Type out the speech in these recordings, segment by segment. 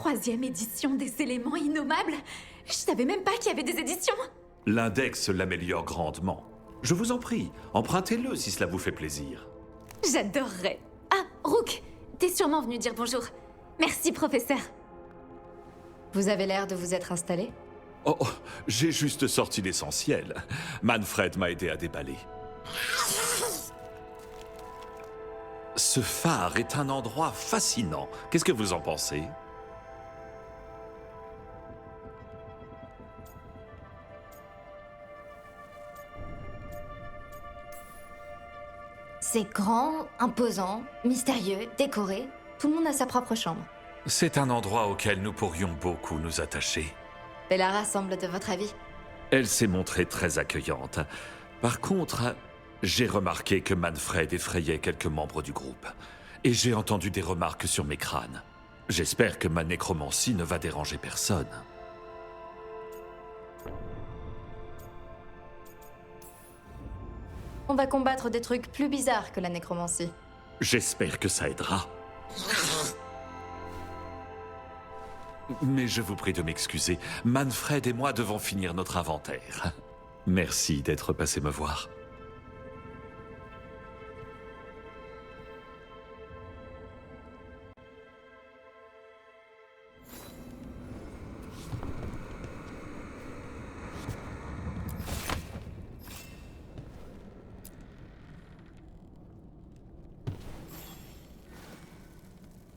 3e édition des éléments innommables? Je savais même pas qu'il y avait des éditions. L'index l'améliore grandement. Je vous en prie, empruntez-le si cela vous fait plaisir. J'adorerais. Ah, Rook, t'es sûrement venu dire bonjour. Merci, professeur. Vous avez l'air de vous être installé? Oh, j'ai juste sorti l'essentiel. Manfred m'a aidé à déballer. Ce phare est un endroit fascinant. Qu'est-ce que vous en pensez? C'est grand, imposant, mystérieux, décoré. Tout le monde a sa propre chambre. C'est un endroit auquel nous pourrions beaucoup nous attacher. Bellara semble de votre avis. Elle s'est montrée très accueillante. Par contre, j'ai remarqué que Manfred effrayait quelques membres du groupe. Et j'ai entendu des remarques sur mes crânes. J'espère que ma nécromancie ne va déranger personne. On va combattre des trucs plus bizarres que la nécromancie. J'espère que ça aidera. Mais je vous prie de m'excuser. Manfred et moi devons finir notre inventaire. Merci d'être passé me voir.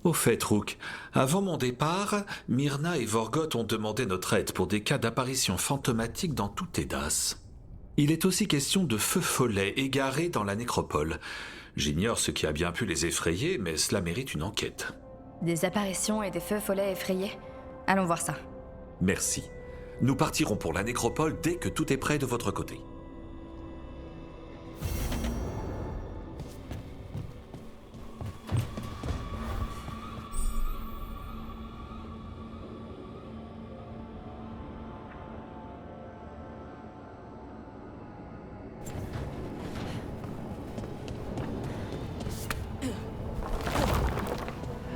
Au fait, Rook, avant mon départ, Myrna et Vorgoth ont demandé notre aide pour des cas d'apparition fantomatique dans tout Tédas. Il est aussi question de feux follets égarés dans la nécropole. J'ignore ce qui a bien pu les effrayer, mais cela mérite une enquête. Des apparitions et des feux follets effrayés. Allons voir ça. Merci. Nous partirons pour la nécropole dès que tout est prêt de votre côté.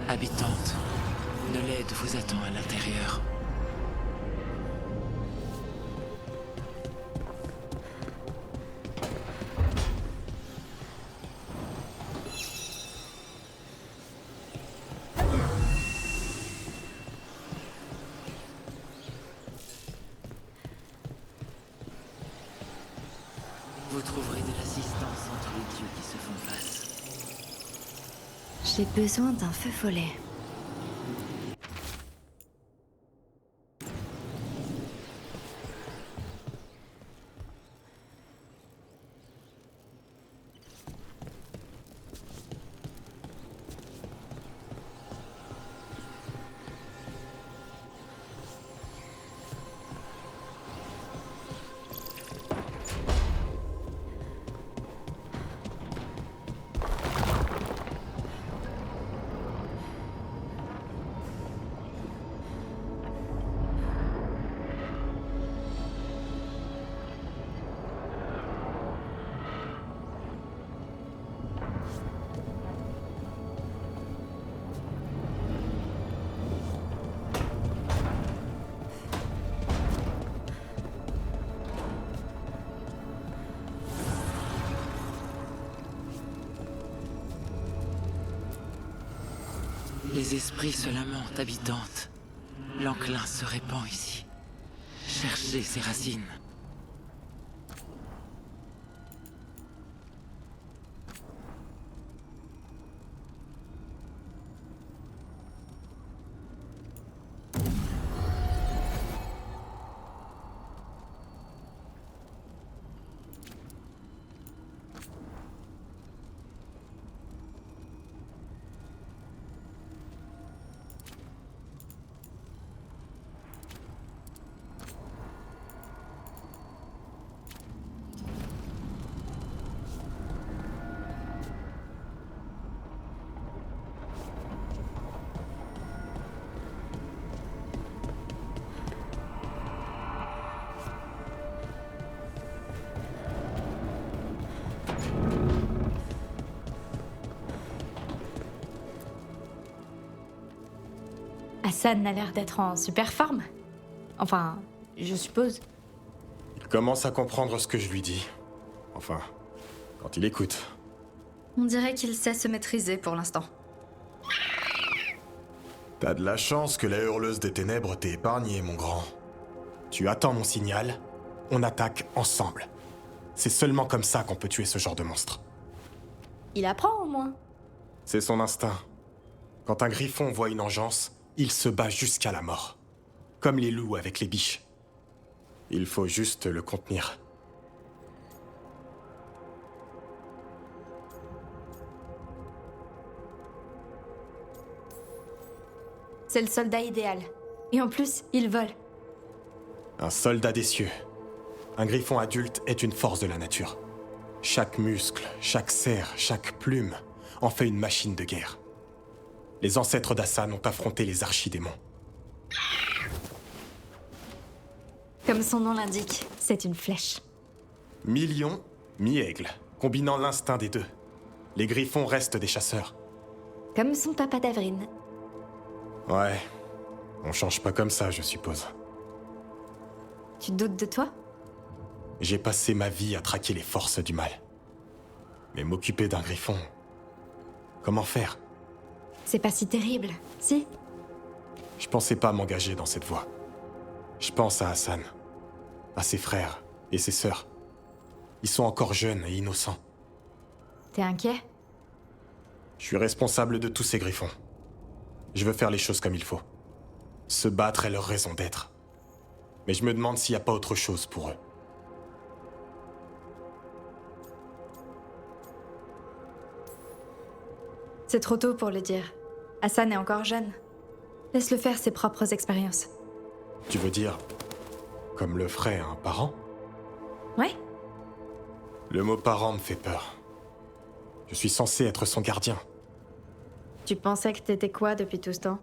Habitante, une l'aide vous attend à l'intérieur. Vous trouverez de l'assistance entre les dieux qui se font face. J'ai besoin d'un feu follet. Les esprits se lamentent, habitante. L'enclin se répand ici. Cherchez ses racines. Hassan a l'air d'être en super forme. Enfin, je suppose. Il commence à comprendre ce que je lui dis. Enfin, quand il écoute. On dirait qu'il sait se maîtriser pour l'instant. T'as de la chance que la hurleuse des ténèbres t'ait épargné, mon grand. Tu attends mon signal, on attaque ensemble. C'est seulement comme ça qu'on peut tuer ce genre de monstre. Il apprend au moins. C'est son instinct. Quand un griffon voit une engeance, il se bat jusqu'à la mort. Comme les loups avec les biches. Il faut juste le contenir. C'est le soldat idéal. Et en plus, il vole. Un soldat des cieux. Un griffon adulte est une force de la nature. Chaque muscle, chaque cerf, chaque plume en fait une machine de guerre. Les ancêtres d'Hassan ont affronté les archidémons. Comme son nom l'indique, c'est une flèche. Mi-lion, mi-aigle, combinant l'instinct des deux. Les griffons restent des chasseurs. Comme son papa d'Avril. Ouais, on change pas comme ça, je suppose. Tu doutes de toi? J'ai passé ma vie à traquer les forces du mal. Mais m'occuper d'un griffon... Comment faire? C'est pas si terrible, si? Je pensais pas m'engager dans cette voie. Je pense à Hassan, à ses frères et ses sœurs. Ils sont encore jeunes et innocents. T'es inquiet? Je suis responsable de tous ces griffons. Je veux faire les choses comme il faut. Se battre est leur raison d'être. Mais je me demande s'il n'y a pas autre chose pour eux. C'est trop tôt pour le dire. Hassan est encore jeune. Laisse-le faire ses propres expériences. Tu veux dire, comme le ferait un parent? Ouais? Le mot parent me fait peur. Je suis censé être son gardien. Tu pensais que t'étais quoi depuis tout ce temps?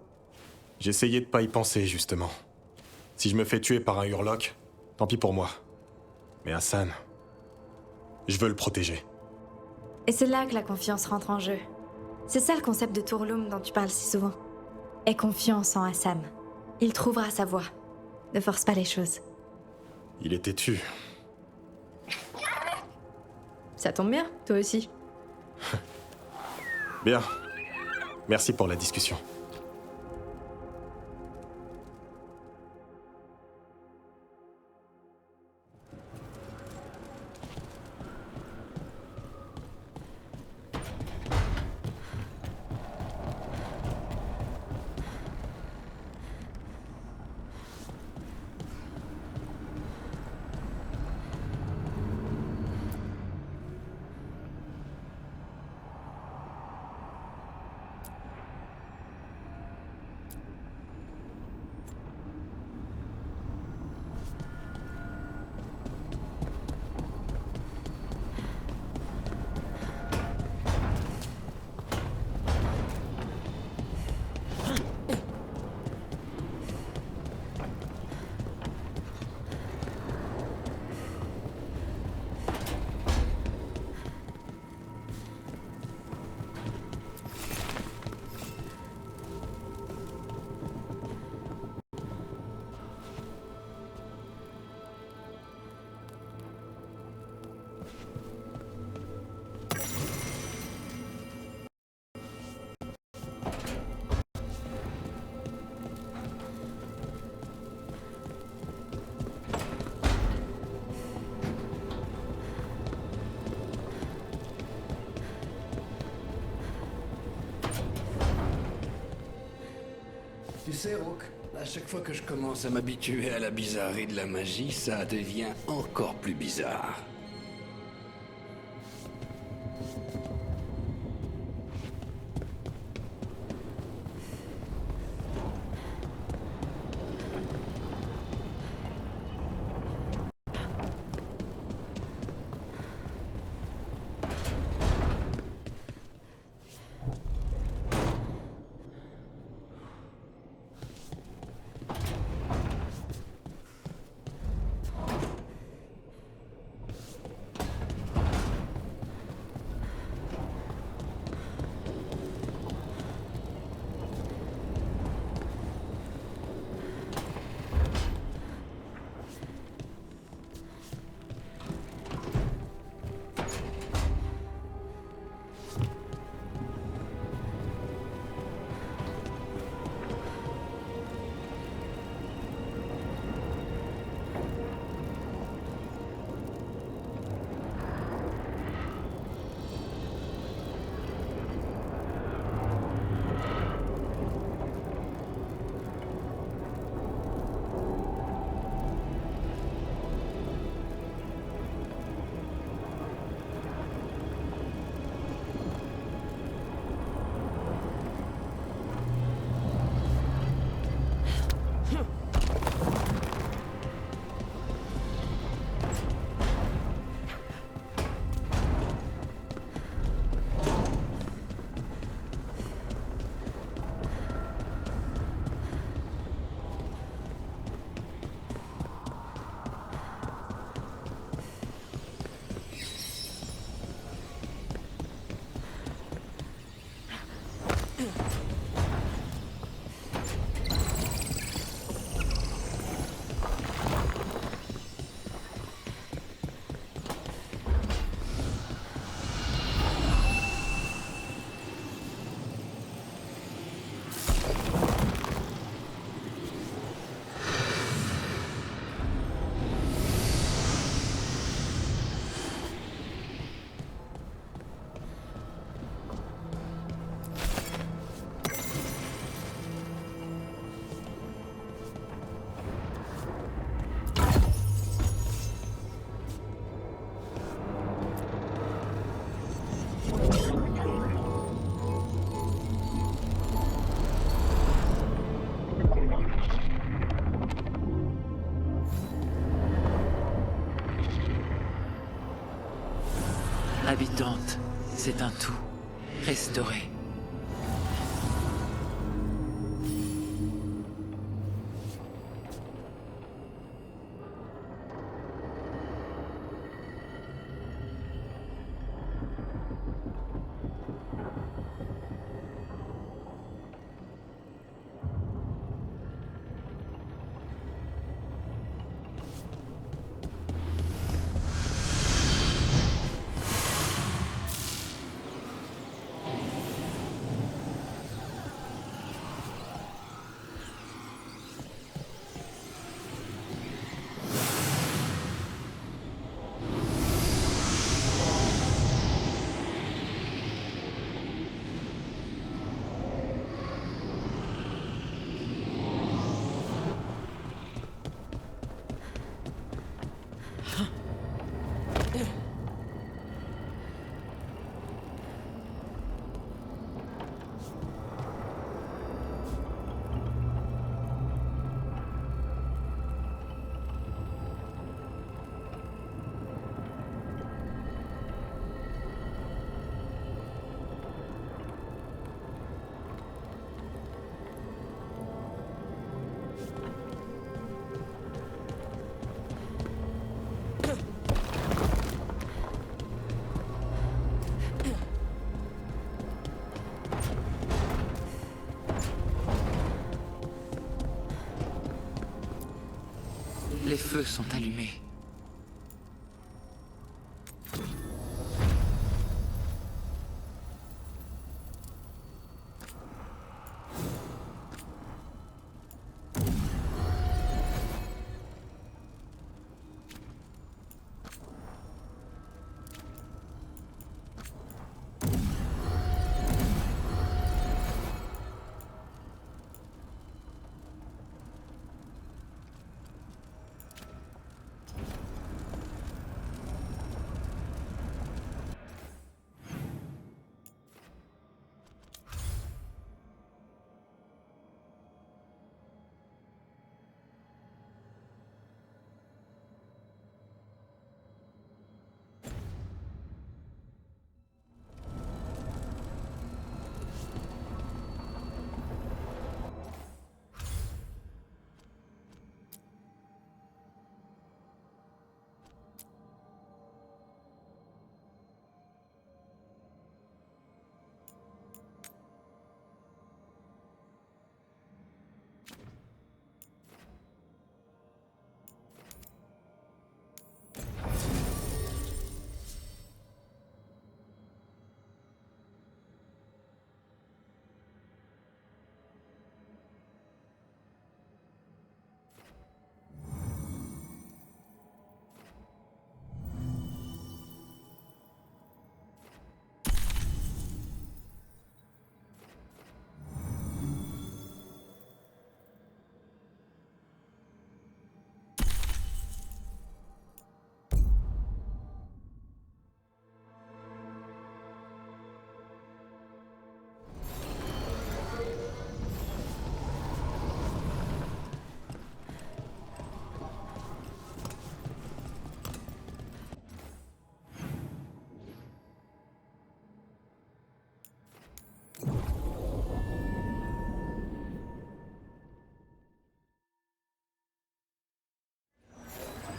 J'essayais de pas y penser, justement. Si je me fais tuer par un hurloc, tant pis pour moi. Mais Hassan... je veux le protéger. Et c'est là que la confiance rentre en jeu. C'est ça le concept de Tourloum dont tu parles si souvent. Aie confiance en Hassan. Il trouvera sa voie. Ne force pas les choses. Il est têtu. Ça tombe bien, toi aussi. Bien. Merci pour la discussion. Tu sais, Rook, à chaque fois que je commence à m'habituer à la bizarrerie de la magie, ça devient encore plus bizarre. Habitante, c'est un tout. Restauré. Les feux sont allumés.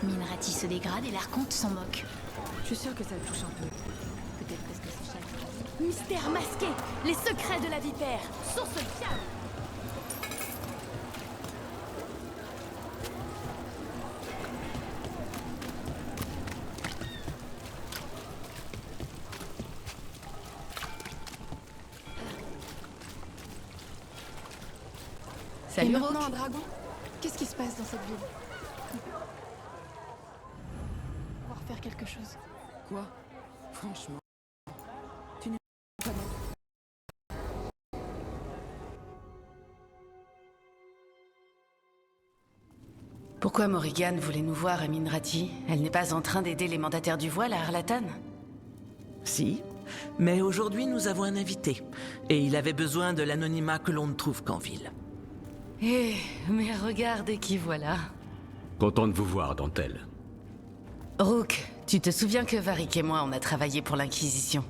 Minrati se dégrade et l'Archonte s'en moque. Je suis sûre que ça le touche un peu. Peut-être parce que c'est chaque... Mystère masqué. Les secrets de la vipère. Source fiable. Salut, Et maintenant Rogue. un dragon. Qu'est-ce qui se passe dans cette ville? Pouvoir faire quelque chose. Quoi? Franchement. Pourquoi Morrigan voulait nous voir à Minrati? Elle n'est pas en train d'aider les mandataires du voile à Arlatan? Si, mais aujourd'hui nous avons un invité, et il avait besoin de l'anonymat que l'on ne trouve qu'en ville. Eh, mais regardez qui voilà. Content de vous voir, Dentelle. Rook, Tu te souviens que Varric et moi, on a travaillé pour l'Inquisition?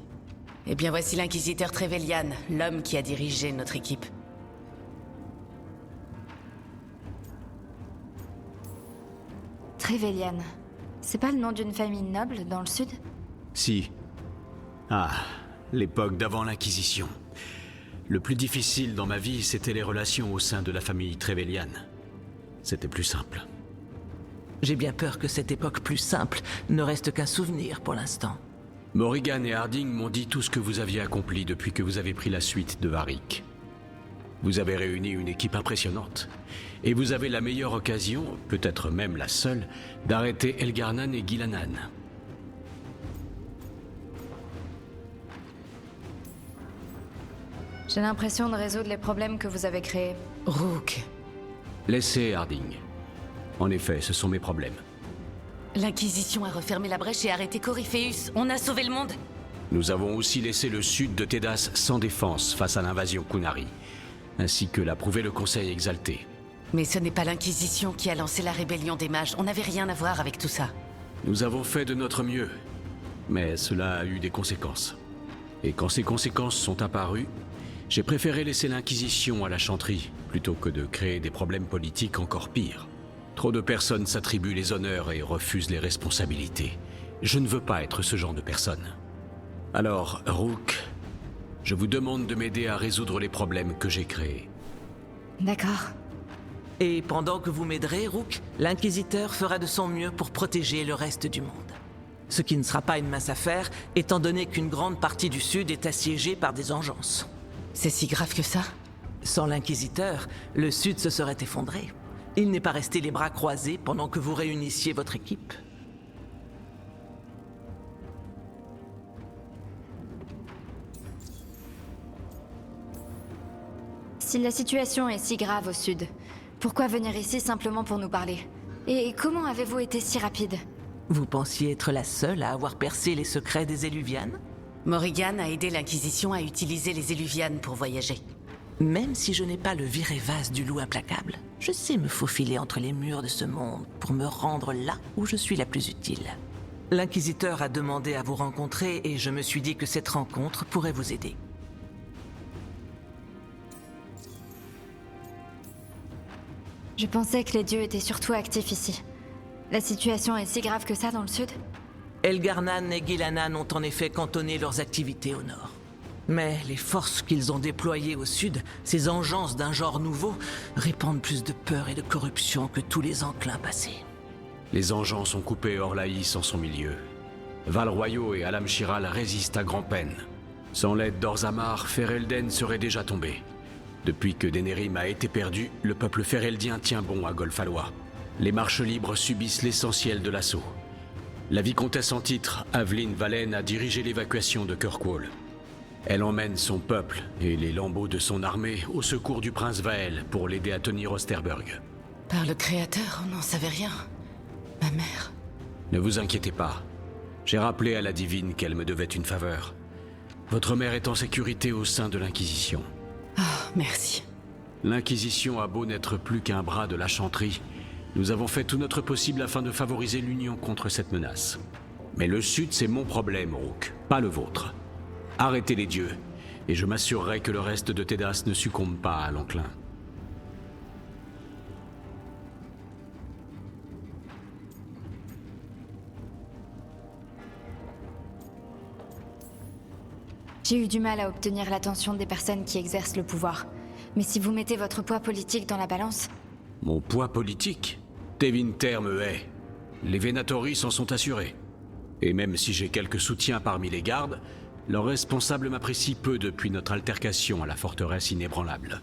Eh bien, voici l'inquisiteur Trevelyan, l'homme qui a dirigé notre équipe. Trevelyan. C'est pas le nom d'une famille noble dans le sud? Si. Ah, l'époque d'avant l'Inquisition. Le plus difficile dans ma vie, c'était les relations au sein de la famille Trevelyan. C'était plus simple. J'ai bien peur que cette époque plus simple ne reste qu'un souvenir pour l'instant. Morrigan et Harding m'ont dit tout ce que vous aviez accompli depuis que vous avez pris la suite de Varric. Vous avez réuni une équipe impressionnante. Et vous avez la meilleure occasion, peut-être même la seule, d'arrêter Elgarnan et Gilanan. J'ai l'impression de résoudre les problèmes que vous avez créés. Rook. Laissez Harding. En effet, ce sont mes problèmes. L'Inquisition a refermé la brèche et arrêté Corypheus. On a sauvé le monde. Nous avons aussi laissé le sud de Tedas sans défense face à l'invasion Qunari, ainsi que l'a prouvé le Conseil exalté. Mais ce n'est pas l'Inquisition qui a lancé la rébellion des mages. On n'avait rien à voir avec tout ça. Nous avons fait de notre mieux, mais cela a eu des conséquences. Et quand ces conséquences sont apparues, j'ai préféré laisser l'Inquisition à la chanterie, plutôt que de créer des problèmes politiques encore pires. Trop de personnes s'attribuent les honneurs et refusent les responsabilités. Je ne veux pas être ce genre de personne. Alors, Rook, je vous demande de m'aider à résoudre les problèmes que j'ai créés. D'accord. Et pendant que vous m'aiderez, Rook, l'Inquisiteur fera de son mieux pour protéger le reste du monde. Ce qui ne sera pas une mince affaire, étant donné qu'une grande partie du Sud est assiégée par des engences. C'est si grave que ça? Sans l'Inquisiteur, le Sud se serait effondré. Il n'est pas resté les bras croisés pendant que vous réunissiez votre équipe. Si la situation est si grave au sud, pourquoi venir ici simplement pour nous parler? Et comment avez-vous été si rapide? Vous pensiez être la seule à avoir percé les secrets des Éluvianes? Morrigan a aidé l'Inquisition à utiliser les Éluvianes pour voyager. Même si je n'ai pas le virévase du loup implacable, je sais me faufiler entre les murs de ce monde pour me rendre là où je suis la plus utile. L'Inquisiteur a demandé à vous rencontrer et je me suis dit que cette rencontre pourrait vous aider. Je pensais que les dieux étaient surtout actifs ici. La situation est si grave que ça dans le sud? Elgarnan et Gilanan ont en effet cantonné leurs activités au nord. Mais les forces qu'ils ont déployées au sud, ces engences d'un genre nouveau, répandent plus de peur et de corruption que tous les enclins passés. Les engences ont coupé Orlaïs en son milieu. Val-Royaux et Alam-Shiral résistent à grand-peine. Sans l'aide d'Orzamar, Ferelden serait déjà tombé. Depuis que Denerim a été perdu, le peuple féreldien tient bon à Golfalois. Les marches libres subissent l'essentiel de l'assaut. La vicomtesse en titre, Aveline Valen, a dirigé l'évacuation de Kirkwall. Elle emmène son peuple et les lambeaux de son armée au secours du prince Vael pour l'aider à tenir Osterburg. Par le Créateur, on n'en savait rien. Ma mère... Ne vous inquiétez pas. J'ai rappelé à la divine qu'elle me devait une faveur. Votre mère est en sécurité au sein de l'Inquisition. Ah, merci. L'Inquisition a beau n'être plus qu'un bras de la chanterie, nous avons fait tout notre possible afin de favoriser l'union contre cette menace. Mais le Sud, c'est mon problème, Rook, pas le vôtre. Arrêtez les dieux, et je m'assurerai que le reste de Tedas ne succombe pas à l'enclin. J'ai eu du mal à obtenir l'attention des personnes qui exercent le pouvoir. Mais si vous mettez votre poids politique dans la balance... Mon poids politique? Tevinter me hait. Les Venatori s'en sont assurés. Et même si j'ai quelques soutiens parmi les gardes, leur responsable m'apprécie peu depuis notre altercation à la forteresse inébranlable.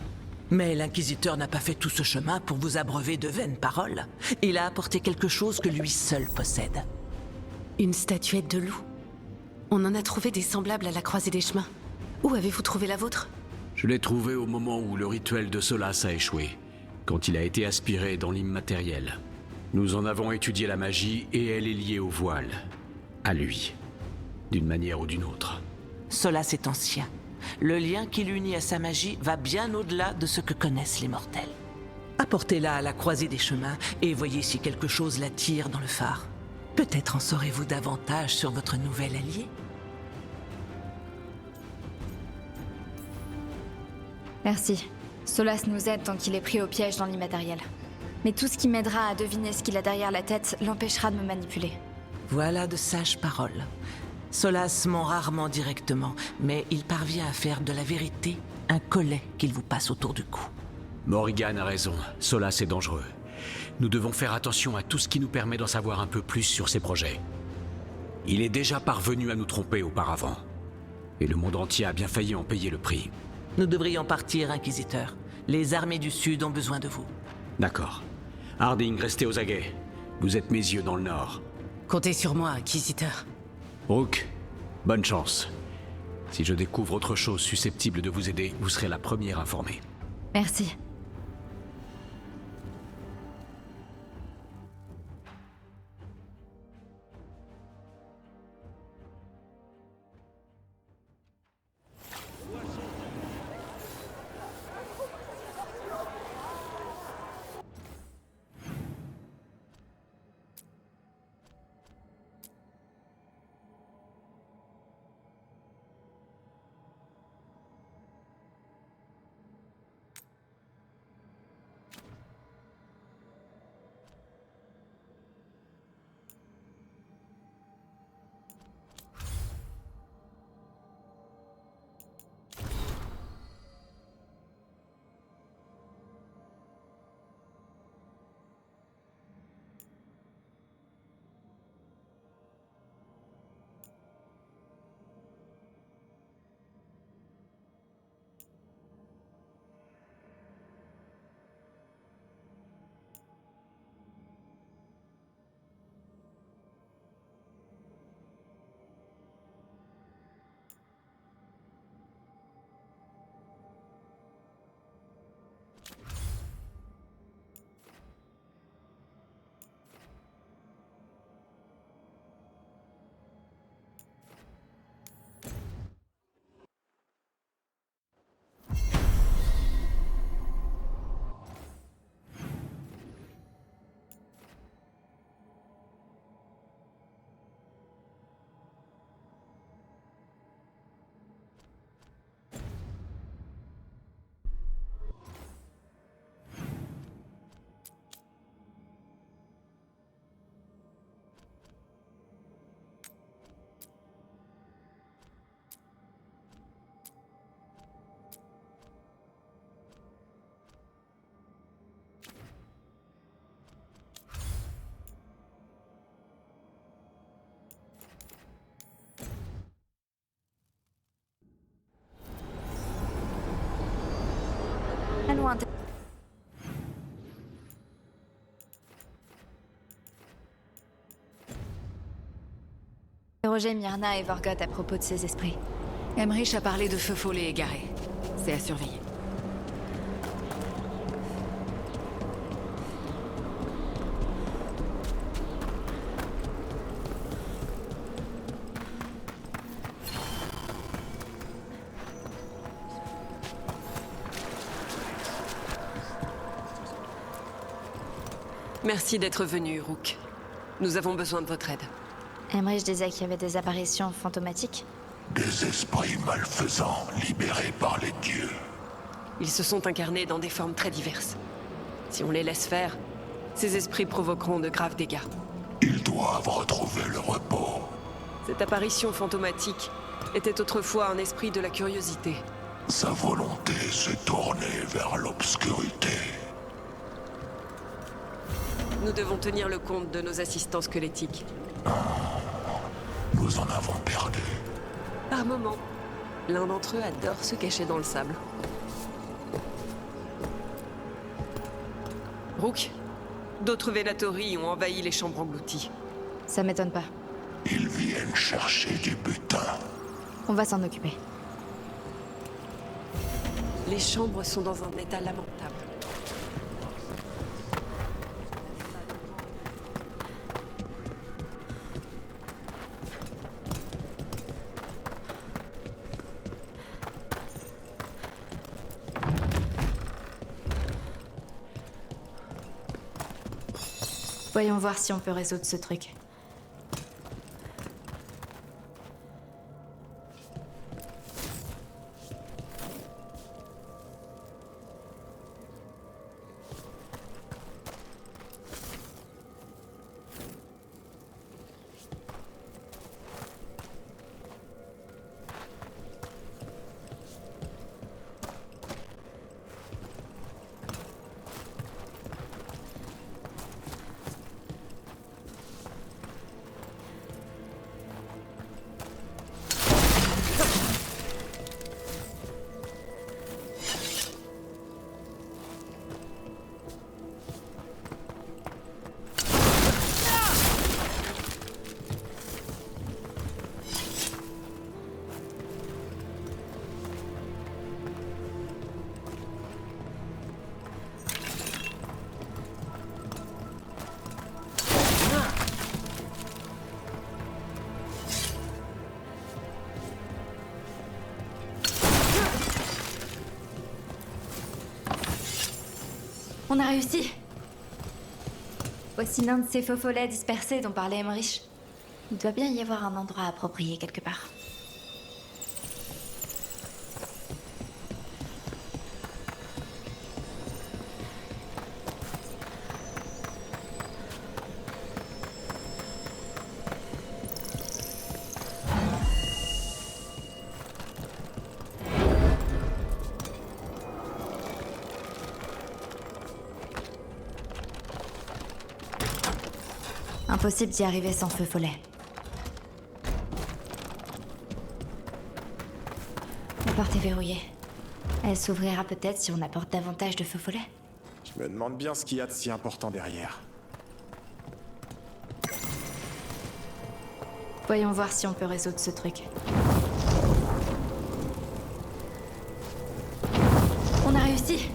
Mais l'Inquisiteur n'a pas fait tout ce chemin pour vous abreuver de vaines paroles. Il a apporté quelque chose que lui seul possède. Une statuette de loup. On en a trouvé des semblables à la croisée des chemins. Où avez-vous trouvé la vôtre? Je l'ai trouvée au moment où le rituel de Solas a échoué, quand il a été aspiré dans l'immatériel. Nous en avons étudié la magie et elle est liée au voile. À lui. D'une manière ou d'une autre. Solas est ancien. Le lien qui l'unit à sa magie va bien au-delà de ce que connaissent les mortels. Apportez-la à la croisée des chemins et voyez si quelque chose l'attire dans le phare. Peut-être en saurez-vous davantage sur votre nouvel allié? Merci. Solas nous aide tant qu'il est pris au piège dans l'immatériel. Mais tout ce qui m'aidera à deviner ce qu'il a derrière la tête l'empêchera de me manipuler. Voilà de sages paroles. Solas ment rarement directement, mais il parvient à faire de la vérité un collet qu'il vous passe autour du cou. Morrigan a raison, Solas est dangereux. Nous devons faire attention à tout ce qui nous permet d'en savoir un peu plus sur ses projets. Il est déjà parvenu à nous tromper auparavant. Et le monde entier a bien failli en payer le prix. Nous devrions partir, Inquisiteur. Les armées du Sud ont besoin de vous. D'accord. Harding, restez aux aguets. Vous êtes mes yeux dans le nord. Comptez sur moi, Inquisiteur. Rook, bonne chance. Si je découvre autre chose susceptible de vous aider, vous serez la première informée. Merci. Loin. Interroger Myrna et Vorgoth à propos de ces esprits. Emmerich a parlé de feux follets égarés. C'est à surveiller. Merci d'être venu, Rook. Nous avons besoin de votre aide. Emmerich disait qu'il y avait des apparitions fantomatiques. Des esprits malfaisants libérés par les dieux. Ils se sont incarnés dans des formes très diverses. Si on les laisse faire, ces esprits provoqueront de graves dégâts. Ils doivent retrouver le repos. Cette apparition fantomatique était autrefois un esprit de la curiosité. Sa volonté s'est tournée vers l'obscurité. Nous devons tenir le compte de nos assistants squelettiques. Nous en avons perdu. Par moments, l'un d'entre eux adore se cacher dans le sable. Rook, d'autres Venatori ont envahi les chambres englouties. Ça m'étonne pas. Ils viennent chercher du butin. On va s'en occuper. Les chambres sont dans un état lamentable. Voyons voir si on peut résoudre ce truc. On a réussi. Voici l'un de ces faux follets dispersés dont parlait Emmerich. Il doit bien y avoir un endroit approprié quelque part. Impossible d'y arriver sans feu follet. La porte est verrouillée. Elle s'ouvrira peut-être si on apporte davantage de feu follet. Je me demande bien ce qu'il y a de si important derrière. Voyons voir si on peut résoudre ce truc. On a réussi!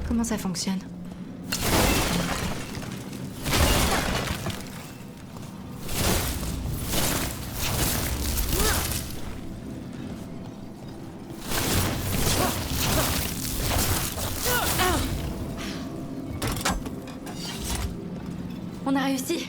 Comment ça fonctionne? On a réussi!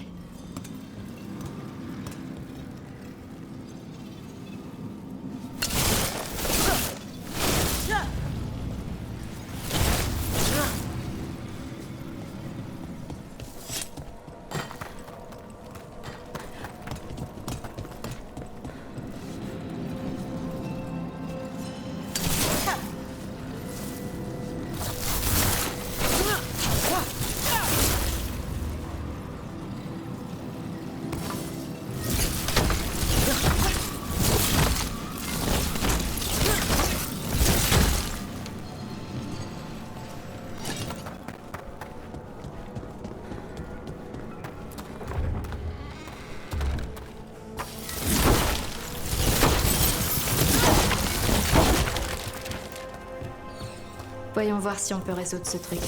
Voyons voir si on peut résoudre ce truc.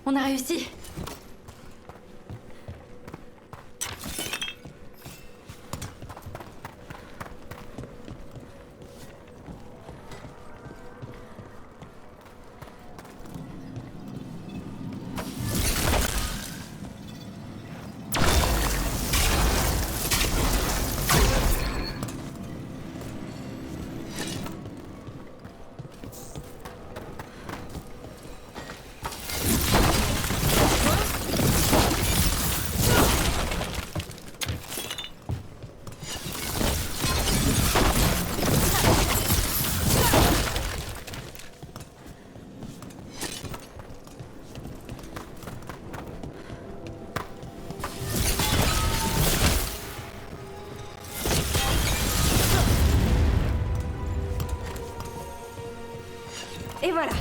On a réussi! Et voilà.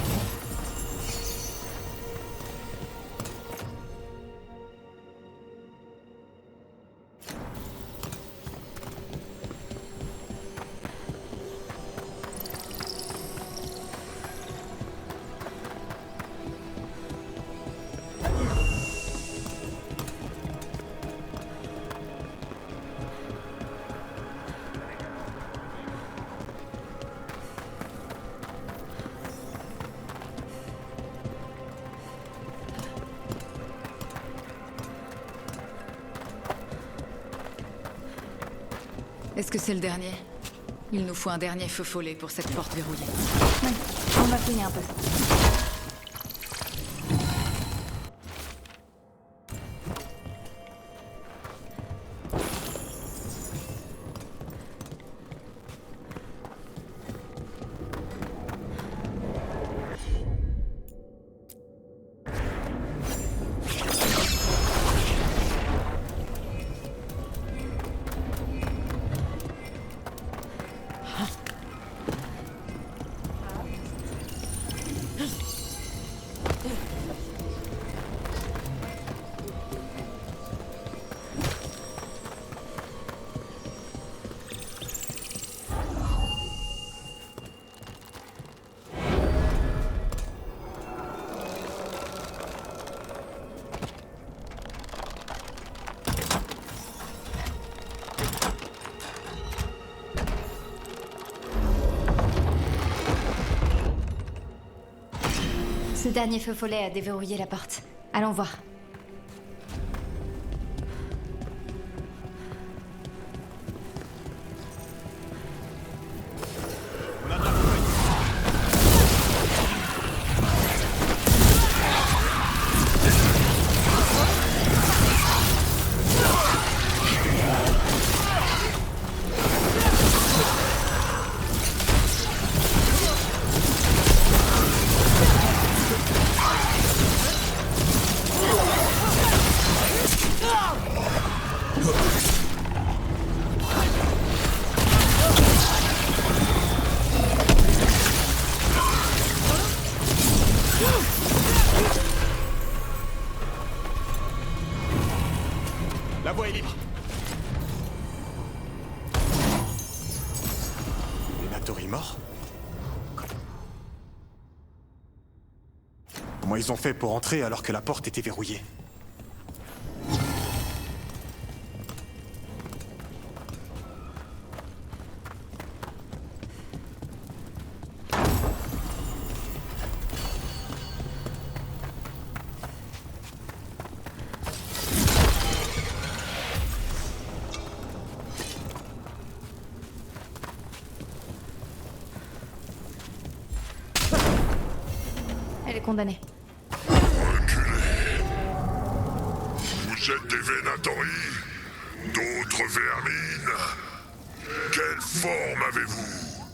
Est-ce que c'est le dernier? Il nous faut un dernier feu follet pour cette porte verrouillée. Oui, on va fouiller un peu. dernier feu follet a déverrouillé la porte. Allons voir. La voie est libre. Venatori mort? Comment ils ont fait pour entrer alors que la porte était verrouillée? Elle est condamnée. Vous êtes des Venatori? D'autres vermines? Quelle forme avez-vous?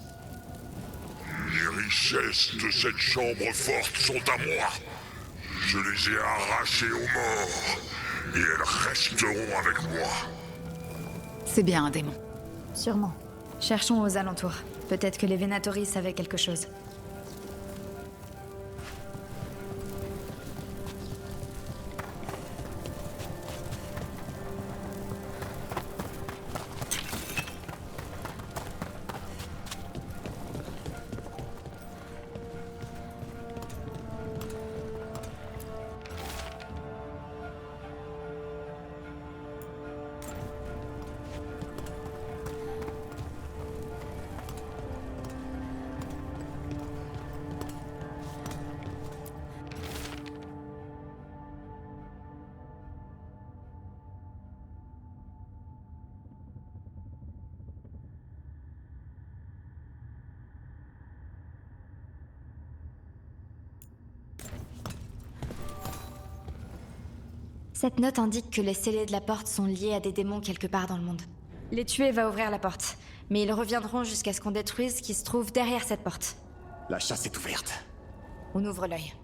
Les richesses de cette chambre forte sont à moi. Je les ai arrachées aux morts, et elles resteront avec moi. C'est bien un démon. Sûrement. Cherchons aux alentours. Peut-être que les Venatori savaient quelque chose. Cette note indique que les scellés de la porte sont liés à des démons quelque part dans le monde. Les tuer va ouvrir la porte, mais ils reviendront jusqu'à ce qu'on détruise ce qui se trouve derrière cette porte. La chasse est ouverte. On ouvre l'œil.